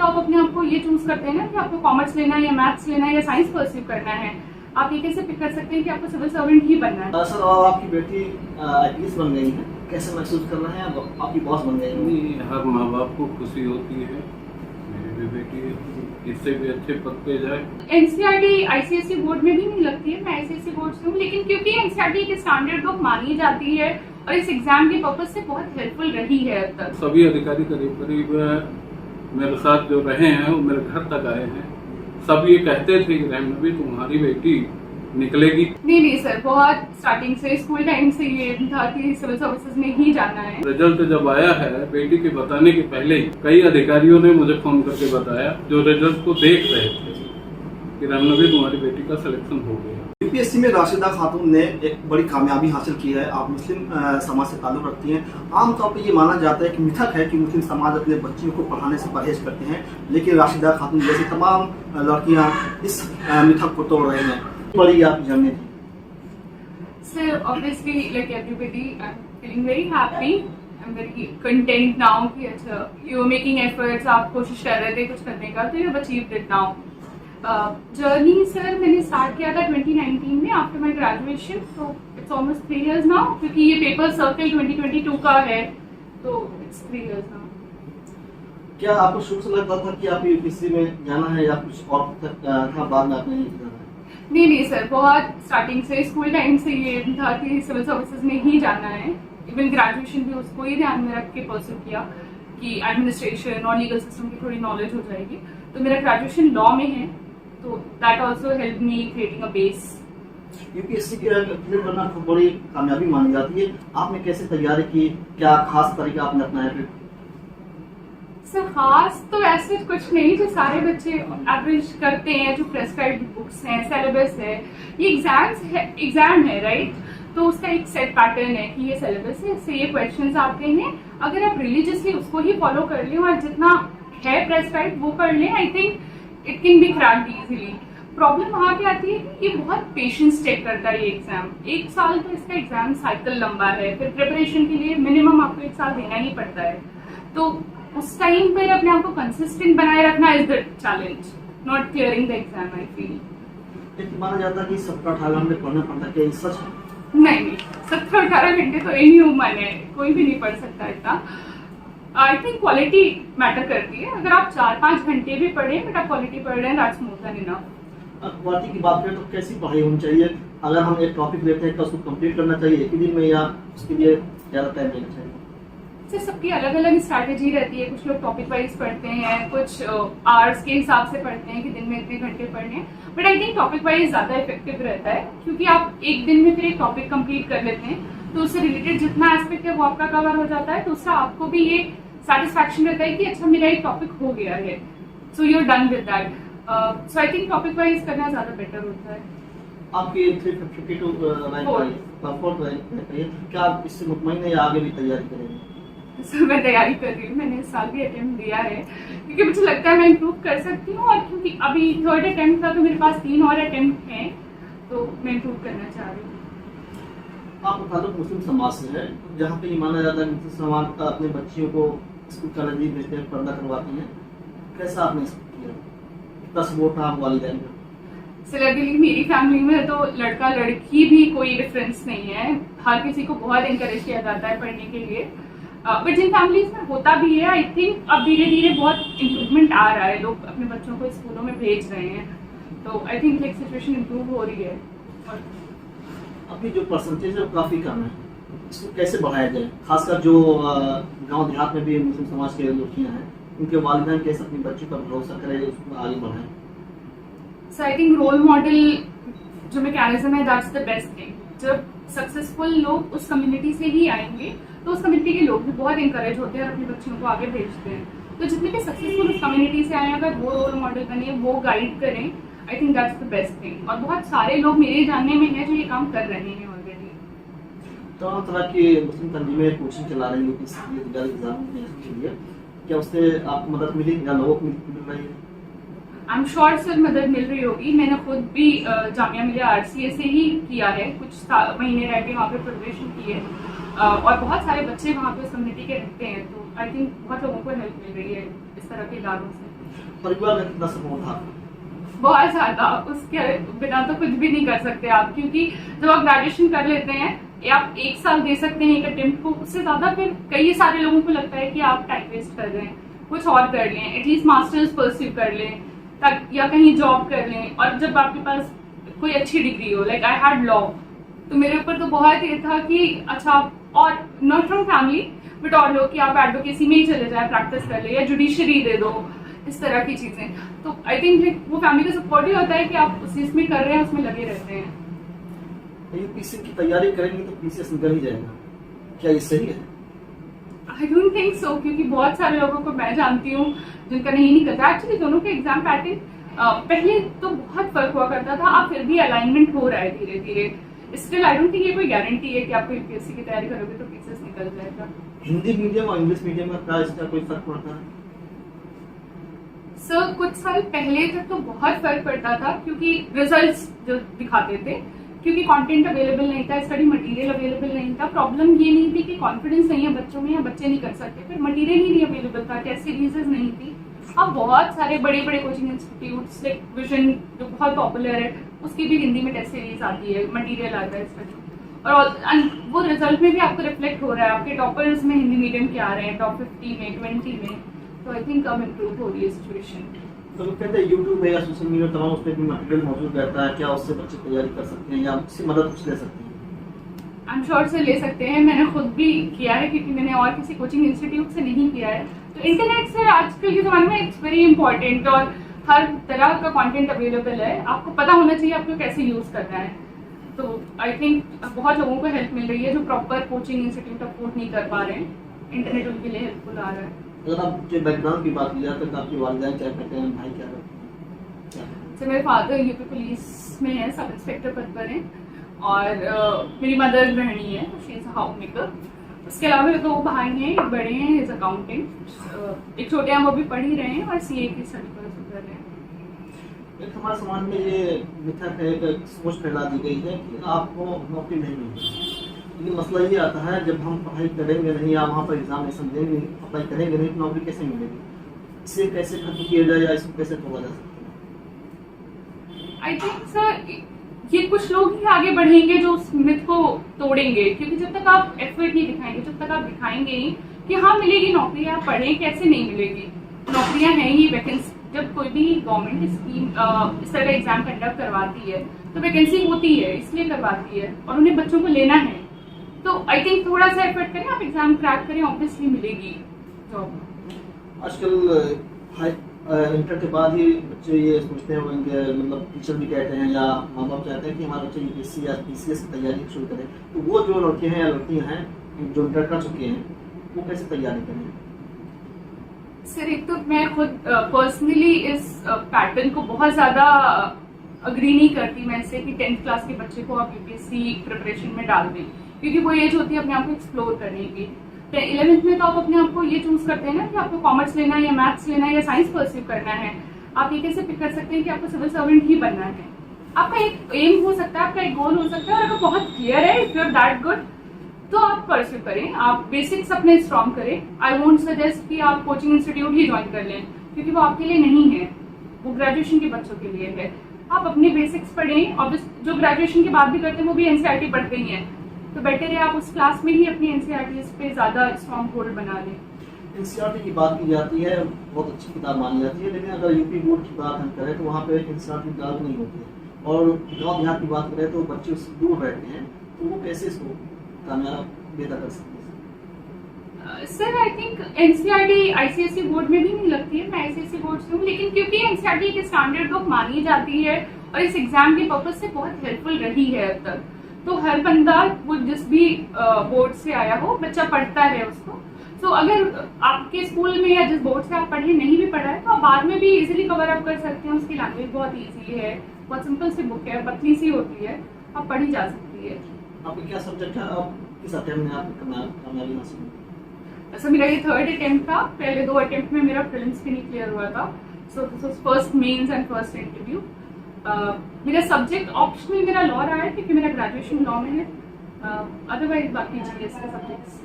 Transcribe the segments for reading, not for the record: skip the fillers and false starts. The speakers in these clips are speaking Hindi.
तो आप अपने आप को ये चूज करते हैं ना कि आपको कॉमर्स लेना है या मैथ्स लेना है या साइंस परस्यू करना है। आप ये कैसे पिक कर सकते हैं कि आपको सिविल सर्वेंट ही बनना है? सर, आपकी बेटी आईपीएस बन गई है, कैसे महसूस कर रहे हैं? अब आपकी बॉस बन गई है। नहीं, हर माँ बाप को खुशी होती है मेरी भी बेटी इससे भी अच्छे पद पे जाए। एनसीईआरटी आईसीएसई बोर्ड में भी नहीं लगती है, मैं आईसीएसई बोर्ड से हूँ, लेकिन क्योंकि एनसीईआरटी के स्टैंडर्ड बुक मानी जाती है और इस एग्जाम के पर्पज से बहुत हेल्पफुल रही है अब तक। सभी अधिकारी करीब करीब मेरे साथ जो रहे हैं वो मेरे घर तक आए हैं। सब ये कहते थे कि रहमनबी तुम्हारी बेटी निकलेगी। नहीं सर, बहुत स्टार्टिंग से स्कूल टाइम से ये था कि सिविल सर्विसेज में ही जाना है। रिजल्ट जब आया है बेटी के बताने के पहले ही कई अधिकारियों ने मुझे फोन करके बताया जो रिजल्ट को देख रहे थे कि रहमनबी तुम्हारी बेटी का सिलेक्शन हो गया। यूपीएससी में राशिदा खातून ने एक बड़ी कामयाबी हासिल की है। आप मुस्लिम समाज से ताल्लुक रखती हैं। आमतौर पर ये माना जाता है कि मिथक है कि मुस्लिम समाज अपने बच्चियों को पढ़ाने से परहेज करते हैं, लेकिन राशिदा खातून जैसी तमाम लड़कियां इस मिथक को तोड़ रही हैं। बड़ी आपकी जर्नी थी? Sir, obviously, like everybody, I'm feeling very happy. I'm very content now कि अच्छा, you're making efforts, आप कोशिश कर रहे थे कुछ करने का, तो you've achieved it now. Journey sir मैंने स्टार्ट किया था 2019 में आफ्टर माई ग्रेजुएशन, तो इट्स ऑलमोस्ट 3 years नाउ, क्योंकि ये पेपर सर्कल 2022 का है, तो इट्स 3 years नाउ। क्या आपको शुरू से लगता था कि आप यूपीएससी में जाना है या कुछ और था बाद में आपने जाना है? नहीं सर, बहुत स्टार्टिंग से स्कूल टाइम से ये था कि सिविल सर्विसेज में ही जाना है। इवन ग्रेजुएशन भी उसको ही ध्यान में रख के परस्यू किया कि एडमिनिस्ट्रेशन और लीगल सिस्टम की थोड़ी नॉलेज हो जाएगी। तो मेरा ग्रेजुएशन लॉ में है, तो that also help me creating a base. UPSC clear करना खूब बड़ी कामयाबी मानी जाती है। आपने कैसे तैयारी की? क्या खास तरीका आपने अपनाया? सर खास तो ऐसे कुछ नहीं, जो सारे बच्चे एवरेज करते हैं, जो प्रेस्क्राइब्ड बुक्स हैं, सिलेबस है, ये एग्जाम है राइट, तो उसका एक सेट पैटर्न है कि ये सिलेबस है, इससे ये क्वेश्चंस आते हैं। अगर आप रिलीजियसली उसको ही फॉलो कर लें और जितना है प्रेस्क्राइब्ड वो कर लें, I think it can be cracked easily. Problem वहाँ पे आती है कि ये बहुत पेशेंस टेक करता है ये एग्जाम। 1 साल तो इसका एग्जाम साइकिल लंबा है, फिर प्रिपरेशन के लिए मिनिमम आपको 1 साल देना ही पड़ता है। तो उस टाइम पर अपने आप को कंसिस्टेंट बनाए रखना is the challenge, not clearing the exam. I feel माना जाता है कि 17-18 घंटे पढ़ना पड़ता है, क्या ये सच है? नहीं 17-18 घंटे तो एनी ह्यूमन है, कोई भी नहीं पढ़ सकता इतना। आई थिंक क्वालिटी मैटर करती है। अगर आप 4-5 घंटे भी पढ़े बट आप क्वालिटी पढ़ रहे हैं, that's more than enough. Quality की बात करें तो कैसी पढ़ाई होनी चाहिए? अगर हम एक टॉपिक लेते हैं तो उसको कंप्लीट करना चाहिए एक ही दिन में या उसके लिए ज़्यादा टाइम लेना चाहिए? सर सबकी अलग अलग स्ट्रैटेजी रहती है। कुछ लोग टॉपिक वाइज पढ़ते हैं, कुछ आवर्स के हिसाब से पढ़ते हैं कि दिन में इतने घंटे पढ़ने हैं, but I think topic wise ज़्यादा इफेक्टिव रहता है, क्योंकि आप एक दिन में फिर एक टॉपिक कंप्लीट कर लेते हैं तो उससे रिलेटेड जितना एस्पेक्ट है वो आपका कवर हो जाता है। तो उससे आपको भी ये सेटिस्फैक्शन रहता है कि अच्छा मेरा एक टॉपिक हो गया है, so you are done with that. So I think topic wise करना ज़्यादा बेटर होता है। आपकी 352 रैंक, क्या आप इससे मुतमईन है या आगे भी तैयारी करेंगे? सर मैं तैयारी कर रही हूँ, मैंने इस साल भी अटेम्प्ट दिया है, क्योंकि मुझे लगता है मैं इम्प्रूव कर सकती हूँ, और क्योंकि अभी 3rd अटेम्प्ट था तो मेरे पास 3 और अटेम्प्ट हैं, तो मैं इम्प्रूव करना चाह रही हूँ। आपका ताल्लुक मुस्लिम समाज से है, जहाँ पे ये माना जाता है कि मुस्लिम समाज अपने बच्चियों को स्कूल का नजदीक भेजते हैं, पर्दा करवाती हैं, कैसा आपने इसको किया? कितना सपोर्ट था वालिदैन का? सिलेबली मेरी फैमिली में तो लड़का लड़की भी कोई डिफरेंस नहीं है, हर किसी को बहुत इंकरेज किया जाता है पढ़ने के लिए। बट जिन फैमिलीज में होता भी है, आई थिंक अब धीरे धीरे बहुत इम्प्रूवमेंट आ रहा है, लोग अपने बच्चों को स्कूलों में भेज रहे हैं, तो I think like situation improve हो रही है। और अभी जो परसेंटेज है वो काफ़ी कम है, इसको कैसे बढ़ाया जाए? खासकर जो गांव देहात में भी मुस्लिम समाज के लड़कियां हैं, उनके वालिदैन कैसे अपने बच्चों पर भरोसा करें, उसको आगे बढ़ाएं? सो आई थिंक रोल मॉडल जो मैकेनिज्म है, दैट्स द बेस्ट थिंग। जब सक्सेसफुल लोग उस कम्युनिटी से ही आएंगे तो उस कम्युनिटी के लोग भी बहुत इंकरेज होते हैं और अपने बच्चों को आगे भेजते हैं। तो जितने भी सक्सेसफुल उस कम्युनिटी से आए, अगर वो रोल मॉडल बने, वो गाइड करें, I think that's the best thing. और बहुत सारे लोग मेरे जानने में हैं जो ये काम कर रहे हैं ऑलरेडी। तो तरह की मुस्लिम तंजीमें कोचिंग चला रही है एग्जाम के लिए, क्या उससे आपको मदद मिली या लोगों को मिल रही है? आई एम श्योर सर मदद मिल रही होगी। मैंने खुद भी जामिया मिलिया RCA से ही किया है, कुछ महीने रह के वहाँ पे प्रिपरेशन की है, और बहुत सारे बच्चे वहाँ पे उस कम्युनिटी के रहते हैं, तो आई थिंक बहुत लोगों को हेल्प मिल रही है इस तरह के इदारों से। परिवार का कितना सपोर्ट था? बहुत ज्यादा, उसके बिना तो कुछ भी नहीं कर सकते आप, क्योंकि जब आप ग्रेजुएशन कर लेते हैं या आप 1 साल दे सकते हैं एक अटेम्प्ट को, उससे ज्यादा फिर कई सारे लोगों को लगता है कि आप टाइम वेस्ट कर रहे हैं, कुछ और कर लें, एटलीस्ट मास्टर्स परस्यू कर लें या कहीं जॉब कर लें। और जब आपके पास कोई अच्छी डिग्री हो, लाइक आई हैड लॉ, तो मेरे ऊपर तो बहुत ये था कि अच्छा, और नॉट फ्रॉम फैमिली बट और लोग कि आप एडवोकेसी में ही चले जाए, प्रैक्टिस कर ले या जुडिशरी दे दो, इस तरह की चीजें। तो आई थिंक वो फैमिली का सपोर्ट ही होता है कि आप उस चीज में कर रहे हैं, उसमें लगे रहते हैं। यूपीएससी की तैयारी करेंगे तो पीसीएस निकल ही जाएगा, क्या ये सही है? आई डोंट थिंक सो, क्योंकि बहुत सारे लोगों को मैं जानती हूँ जिनका नहीं निकलता। एक्चुअली दोनों के एग्जाम पैटर्न पहले तो बहुत फर्क हुआ करता था, अब फिर भी अलाइनमेंट हो रहा है धीरे धीरे। स्टिल आई डोंट थिंक ये कोई गारंटी है कि आपको यूपीएससी की तैयारी करोगे तो पीसीएस निकल जाएगा। हिंदी मीडियम और इंग्लिश मीडियम में क्या इसका कोई फर्क पड़ता है? सर कुछ साल पहले तक तो बहुत फर्क पड़ता था, क्योंकि रिजल्ट्स जो दिखाते थे, क्योंकि कंटेंट अवेलेबल नहीं था, स्टडी मटेरियल अवेलेबल नहीं था। प्रॉब्लम ये नहीं थी कि कॉन्फिडेंस नहीं है बच्चों में या बच्चे नहीं कर सकते, फिर मटेरियल ही नहीं अवेलेबल था, टेस्ट सीरीज नहीं थी। अब बहुत सारे बड़े बड़े कोचिंग इंस्टीट्यूट्स, लाइक विजन जो बहुत पॉपुलर है, उसकी भी हिंदी में टेस्ट सीरीज आती है, मटेरियल आता है स्टडी, और वो रिजल्ट में भी आपको रिफ्लेक्ट हो रहा है। आपके टॉपर्स में हिंदी मीडियम के आ रहे हैं, टॉप 50 में, 20 में। तो आई थिंक अब इम्प्रूव हो रही है सिचुएशन। तो लोग कहते हैं यूट्यूब या सोशल मीडिया तमाम उस पर भी मटेरियल मौजूद रहता है, क्या उससे बच्चे तैयारी कर सकते हैं या उससे मदद कुछ ले सकते हैं? आई एम श्योर से ले सकते हैं, मैंने खुद भी किया है, क्योंकि मैंने और किसी कोचिंग इंस्टीट्यूट से नहीं किया है। तो इंटरनेट से आजकल के ज़माने में इट्स वेरी इंपॉर्टेंट, और हर तरह का कंटेंट अवेलेबल है, आपको पता होना चाहिए आपको कैसे यूज़ करना है। तो आई थिंक बहुत लोगों को हेल्प मिल रही है जो प्रॉपर कोचिंग इंस्टीट्यूट अफोर्ड नहीं कर पा रहे हैं, इंटरनेट उनके लिए हेल्पफुल आ रहा है। अगर आपके बैकग्राउंड की बात की जाए तो आपकी वालिदाइन क्या करते हैं, भाई क्या करते हैं? तो मेरे फादर यूपी पुलिस में है, सब इंस्पेक्टर पद पर हैं, और मेरी मदर गृहिणी है, शी इज हाउस मेकर। उसके अलावा मेरे 2 भाई हैं, एक बड़े हैं, इज अकाउंटेंट, एक छोटे हैं वो भी पढ़ ही रहे हैं और सीए की स्टडी कर रहे हैं। एक हमारे समाज में ये मिथक है, एक सोच फैला दी गई है कि आपको नौकरी नहीं मिलेगी। लेकिन मसला ये आता है, जब हम पढ़ाई करेंगे नहीं या वहाँ पर एग्जामिनेशन देंगे, अप्लाई करेंगे नहीं, तो नौकरी कैसे मिलेगी? इसे कैसे खत्म किया जाए या इसको कैसे तोड़ा जा सकता है? आई थिंक सर ये कुछ लोग ही आगे बढ़ेंगे जो उस मिथ को तोड़ेंगे, क्योंकि जब तक आप एफर्ट नहीं दिखाएंगे, जब तक आप दिखाएंगे ही कि हाँ मिलेगी नौकरी, आप पढ़ें, कैसे नहीं मिलेगी, नौकरियां हैं ही, वैकेंसी। जब कोई भी गवर्नमेंट स्कीम इस तरह का एग्जाम कंडक्ट करवाती है तो वैकेंसी होती है, इसलिए करवाती है, और उन्हें बच्चों को लेना है। तो आई थिंक थोड़ा सा एफर्ट करें, आप एग्जाम क्रैक करें, ऑब्वियसली मिलेगी जॉब। आजकल इंटर के बाद ही बच्चे ये सोचते हैं, मतलब टीचर भी कहते हैं या माँ बाप चाहते हैं कि हमारे बच्चे यूपीएससी या पीसीएस की तैयारी शुरू करें। तो वो जो लड़के हैं या लड़कियां हैं जो इंटर कर चुके हैं, वो कैसे तैयारी करें? सर एक तो मैं खुद पर्सनली इस पैटर्न को बहुत ज्यादा अग्री नहीं करती मैं इससे कि 10th क्लास के बच्चे को आप यूपीएससी प्रिपरेशन में डाल दें, क्योंकि वो एज होती है अपने आप को एक्सप्लोर करने की। 11th में तो आप अपने आप को ये चूज करते हैं ना कि आपको कॉमर्स लेना है या मैथ्स लेना है या साइंस परस्यू करना है। आप ये कैसे पिक कर सकते हैं कि आपको सिविल सर्वेंट ही बनना है? आपका एक एम हो सकता है, आपका एक गोल हो सकता है, और अगर बहुत क्लियर है, if you are that good, तो आप परस्यू करें, आप बेसिक्स अपने स्ट्रॉन्ग करें। आई वोंट सजेस्ट कि आप कोचिंग इंस्टीट्यूट ही ज्वाइन कर लें, क्योंकि वो आपके लिए नहीं है, वो ग्रेजुएशन के बच्चों के लिए है। आप अपने बेसिक्स पढ़ें, और जो ग्रेजुएशन के बाद भी करते हैं वो भी एनसीईआरटी पढ़ते ही हैं, तो बेटर है आप उस क्लास में ही अपनी एनसीईआरटी पे ज्यादा स्ट्रॉन्ग होल्ड बना लें। एनसीईआरटी की बात की जाती है, बहुत अच्छी किताब मानी जाती है, लेकिन अगर यूपी बोर्ड की बात हम करें तो वहाँ पे एनसीईआरटी लागू नहीं होती है, और गाँव देहात की बात करें तो बच्चे उससे दूर रहते हैं, तो वो कैसे इसको कामयाब बेहतर कर सकते हैं? Sir I think NCERT ICSE board में भी नहीं लगती है, मैं आईसीएसई बोर्ड से हूँ, लेकिन क्योंकि एनसीईआरटी एक स्टैंडर्ड बुक मानी जाती है और इस एग्जाम के पर्पज से बहुत हेल्पफुल रही है अब तक, तो हर बंदा वो जिस भी बोर्ड से आया हो बच्चा पढ़ता है उसको। तो अगर आपके स्कूल में या जिस बोर्ड से आप पढ़े नहीं भी पढ़ा है तो आप बाद में भी इजीली कवर अप कर सकते हैं। उसकी लैंग्वेज बहुत इजी है, बहुत सिंपल सी बुक है, पतली सी होती है, आप पढ़ी जा सकती है। आपका क्या सब्जेक्ट है, आप किस अटेम्प्ट में आपको कामयाबी हासिल हुई? ऐसा मेरा ये 3rd अटेम्प्ट था, पहले 2 अटेम्प्ट में मेरा प्रीलिम्स भी नहीं क्लियर हुआ था, so this was first mains and first interview. मेरा सब्जेक्ट ऑप्शनल मेरा लॉ रहा है क्योंकि मेरा ग्रेजुएशन लॉ में है, अदरवाइज बाकी जीएस के सब्जेक्ट्स।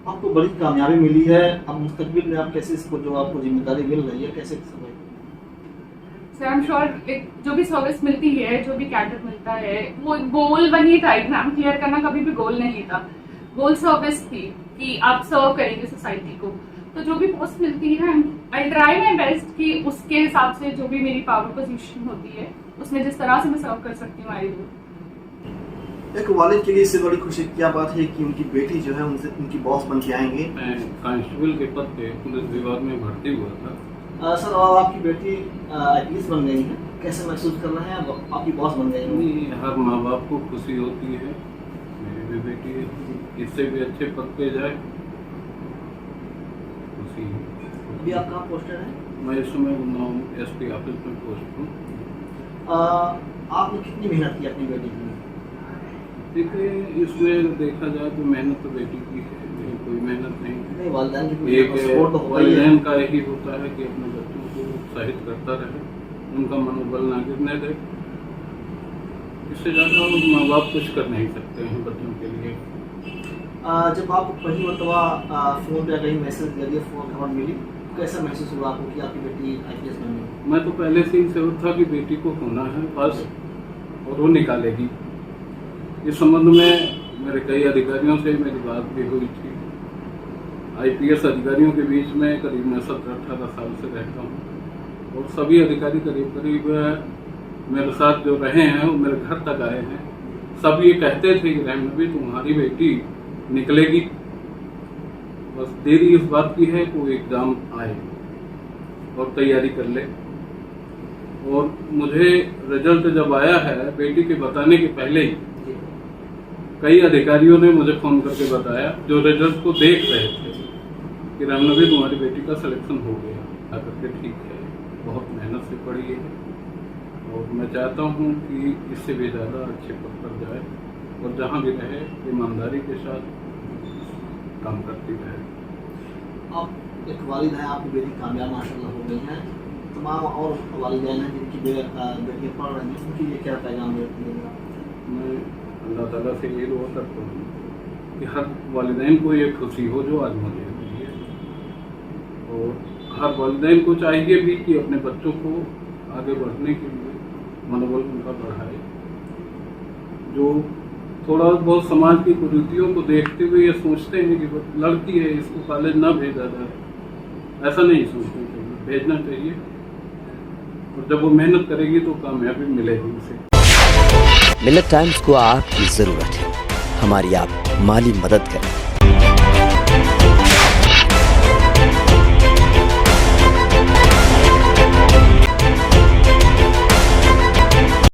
आपको बड़ी कामयाबी मिली है, अब मुस्तकबिल में आप कैसे इसको जो आपको जिम्मेदारी मिल रही है कैसे समझ? सर आई एम श्योर जो भी सर्विस मिलती है, जो भी कैडर मिलता है, वो गोल वही था, एग्जाम क्लियर करना कभी भी गोल नहीं था, गोल सर्विस थी कि आप सर्व करेंगे सोसाइटी को। तो जो भी पोस्ट मिलती है आई ट्राई माई बेस्ट कि उसके हिसाब से जो भी मेरी पावर पोजीशन होती है उसमें जिस तरह से मैं सर्व कर सकती हूँ आई डू। एक वालिद के लिए इससे बड़ी खुशी की क्या बात है कि उनकी बेटी जो है उनसे उनकी बॉस बन के आएंगे। मैं कांस्टेबल के पद पे पुलिस विभाग में भर्ती हुआ था। सर और आपकी बेटी IPS बन गई है, कैसे महसूस कर रहे हैं? अब आपकी बॉस बन गई है। नहीं, हर माँ बाप को खुशी होती है मेरी भी बेटी इससे भी अच्छे पद पे जाए, खुशी। अभी आप कहाँ पोस्टेड हैं? मैं इस समय उन्नाव SP ऑफिस में पोस्ट हूँ। आपने कितनी मेहनत की अपनी बेटी के लिए? देखिए, इसमें देखा जाए तो मेहनत तो बेटी की है, मेरी कोई मेहनत नहीं। नहीं, वालिदैन की कोई एक सपोर्ट तो होता ही है। वालिदैन का यही होता है कि अपने बच्चों को उत्साहित करता रहे, उनका मनोबल ना गिरने दे। इससे ज़्यादा माँ बाप कुछ कर नहीं सकते हैं बच्चों के लिए। जब आपको पहली मरतबा फ़ोन पे कहीं मैसेज जरिए फ़ोन खबर मिली, कैसा महसूस हुआ आपको कि आपकी बेटी IPS बन गई? मैं तो पहले से ही श्योर था कि बेटी को होना है बस, और वो निकालेगी। इस संबंध में मेरे कई अधिकारियों से मेरी बात भी हुई थी। IPS अधिकारियों के बीच में करीब मैं 17-18 साल से रहता हूँ और सभी अधिकारी करीब करीब मेरे साथ जो रहे हैं वो मेरे घर तक आए हैं। सब ये कहते थे कि रहम नबी तुम्हारी बेटी निकलेगी, बस देरी इस बात की है कि वो एग्ज़ाम आए और तैयारी कर ले। और मुझे रिजल्ट जब आया है बेटी के बताने के पहले ही कई अधिकारियों ने मुझे फ़ोन करके बताया जो रिजल्ट को देख रहे थे कि रहम नबी तुम्हारी बेटी का सिलेक्शन हो गया। आकर के ठीक है, बहुत मेहनत से पढ़ी है और मैं चाहता हूँ कि इससे भी ज़्यादा अच्छे पद पर जाए और जहाँ भी रहे ईमानदारी के साथ काम करती रहे। आप एक वालिद हैं, आपकी बेटी कामयाब माशाल्लाह हो गई हैं, तमाम और वालिदैन हैं जिनकी बेटियाँ पढ़ रही हैं, उनके लिए क्या पैगाम देती हैं? मैं अल्लाह ताला से ये दुआ करता हूँ कि हर वालिदैन को ये खुशी हो जो आज मुझे हुई है, और हर वालिदैन को चाहिए भी कि अपने बच्चों को आगे बढ़ने के लिए मनोबल उनका बढ़ाए। जो थोड़ा बहुत समाज की कुरीतियों को देखते हुए ये सोचते हैं कि लड़की है इसको कॉलेज ना भेजा जाए, ऐसा नहीं सोचना चाहिए, भेजना चाहिए। और जब वो मेहनत करेगी तो कामयाबी मिलेगी उसे। मिल्लत टाइम्स को आपकी ज़रूरत है, हमारी आप माली मदद करें।